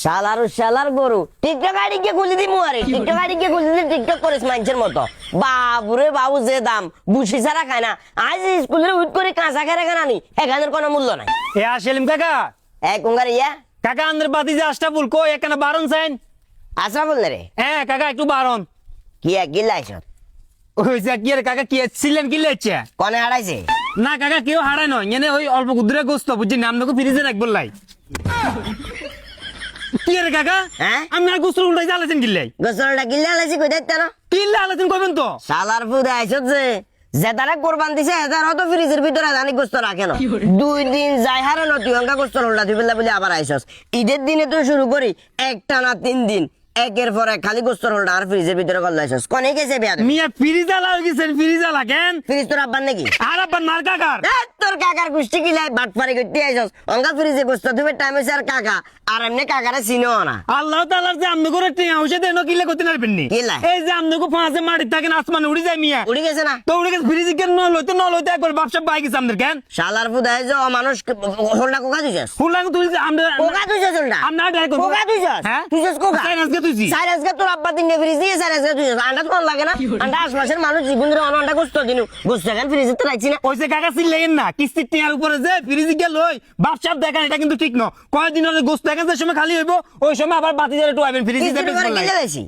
শালার গরু TikTok ID K খুলে দিমু আরে টিকটক আইডি কে খুলে দিলে টিকটক করিস মানুষের মতো বাবুরে বাবু যে দাম বুঝি ছাড়া খায় না আজ স্কুলের উঠ করে কাঁচা খেরে কেন আনি এখানের কোনো মূল্য নাই এ সেলিম কাকা এ কুঙ্গার ইয়া কাকা আন্দের বাতি যে আশটা ফুল কই এখানে বারণ চাইন আসরা বললে রে হ্যাঁ কাকা একটু বারণ কি এক গিলাইছ ওই যে কি রে কাকা কি ছিলেন কি লেচ্ছে কনে হারাইছে না কাকা কেউ হারায় নয় এনে ওই অল্প কুদুরে গোস্ত বুঝছি নাম দেখো ফ্রিজে রাখ বললাই কি রে কাকা হ্যাঁ আমি আর গোস্ত উল্টাই জ্বালাছেন কিল্লাই গোসলটা গিলে হালাইছি কই দেখতে না কিল্লা আলাছেন কইবেন তো শালার ফুদে আইছত যে যেতারে কোরবান দিছে হেতারও তো ফ্রিজের ভিতরে জানি গোস্ত রাখে না 2 দিন যাই হারে না তুই অঙ্কা গোস্ত উল্টা তুই বলে আবার আইছস ঈদের দিনে তো শুরু করি একটা না 3 দিন একের পর এক খালি গোস্ত উল্টা আর ফ্রিজের ভিতরে গল্লাইছস কোনে গেছে বিয়া মিয়া ফ্রিজে লাগেছেন ফ্রিজে লাগেন ফ্রিজ তোর আব্বার নাকি আর আবার মার কাকার তোর কাকার গুষ্টি গিলাই বাটপারি করতে আইছস অঙ্কা ফ্রিজে গোস্ত তুমি টাইম হইছে আর কাকা আর এমনি কাকারে চিনো না আল্লাহ তাআলার যে আমনে করে টিয়া হইছে দেন কিলে করতে নারবেন নি কিলা? এই যে আমনে কো ফাঁসে মাটি থাকেন আসমানে উড়ি যায় মিয়া উড়ি গেছে না তো উড়ি গেছে ফ্রিজে কেন ন লইতে একবার ব্যবসা পাই গেছে আমদের কেন শালার ফুদায় যে মানুষ হোলটা কোকা দিছস ফুলাং তুই আমনে কোকা দিছস হোলটা আমনা ডাই কো কোকা দিছস হ্যাঁ দিছস কোকা সাইরাস কে তুইছি সাইরাস কে তোর আব্বা দিনে ফ্রিজ দিয়ে সাইরাস কে দিছস আন্ডা কোন লাগে না আন্ডা আশমাসের মানুষ জীবন ধরে অনন্ডা গোস্ত দিনু গোস্ত কেন ফ্রিজে তো রাখছি না ওই যে কাকা চিল্লেন না কিস্তির টিয়ার উপরে যে ফ্রিজে কে লই ব্যবসা দেখেন এটা কিন্তু ঠিক না কয়দিন হলে গোস্ত দেখেন যে সময় খালি হইব ওই সময় আবার বাতি জ্বালে টুয়াবেন ফ্রিজে দেবেন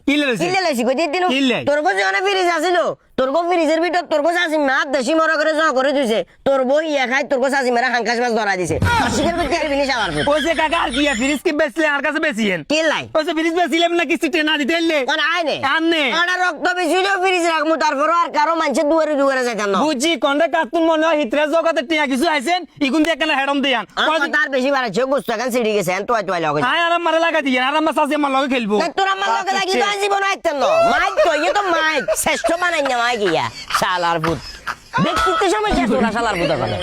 কিলে লাইছি কই দিনু তোর গো যে ফ্রিজ আছিল তোর গো ফ্রিজের ভিতর তোর গো চাষি মা দেশি মরা করে জমা করে দিছে তোর বই ইয়া খাই তোর গো চাষি মারা হাঙ্কাস মাছ ধরা দিছে শিকার করতে আইবি নি শালার ফুট ওই যে কাকা আর কি ফ্রিজ কি বেচলে আর কাছে বেচিয়েন কি লাই ওই যে ফ্রিজ বেচিলেন না কিস্তি টেনা দিতে এলে কোন আইনে আননে আড়া রক্ত বেশি হইলো ফ্রিজ রাখমু তারপর আর কারো মানুষের দুয়ারে যাইতাম না বুঝছি কোনটা কাতুন মনে হয় হিতরে জগতে টিয়া কিছু আইছেন ইগুন দিয়ে কেন হেডম দেয়ান তার বেশি বাড়াচ্ছে গোস্ত কেন সিঁড়ি গেছে তোয়াই লগে আয় আরাম মারে লাগা দিয়ে আরাম সাসি আমার লগে খেলবো তোর আমার লগে লাগি তো জীবন আইতেন না মাইক তো ইয়ে তো মাইক শ্রেষ্ঠ বানাই না মাইক ইয়া শালার ভূত ব্যক্তিত্ব সমস্যা তোরা শালার ভূত করে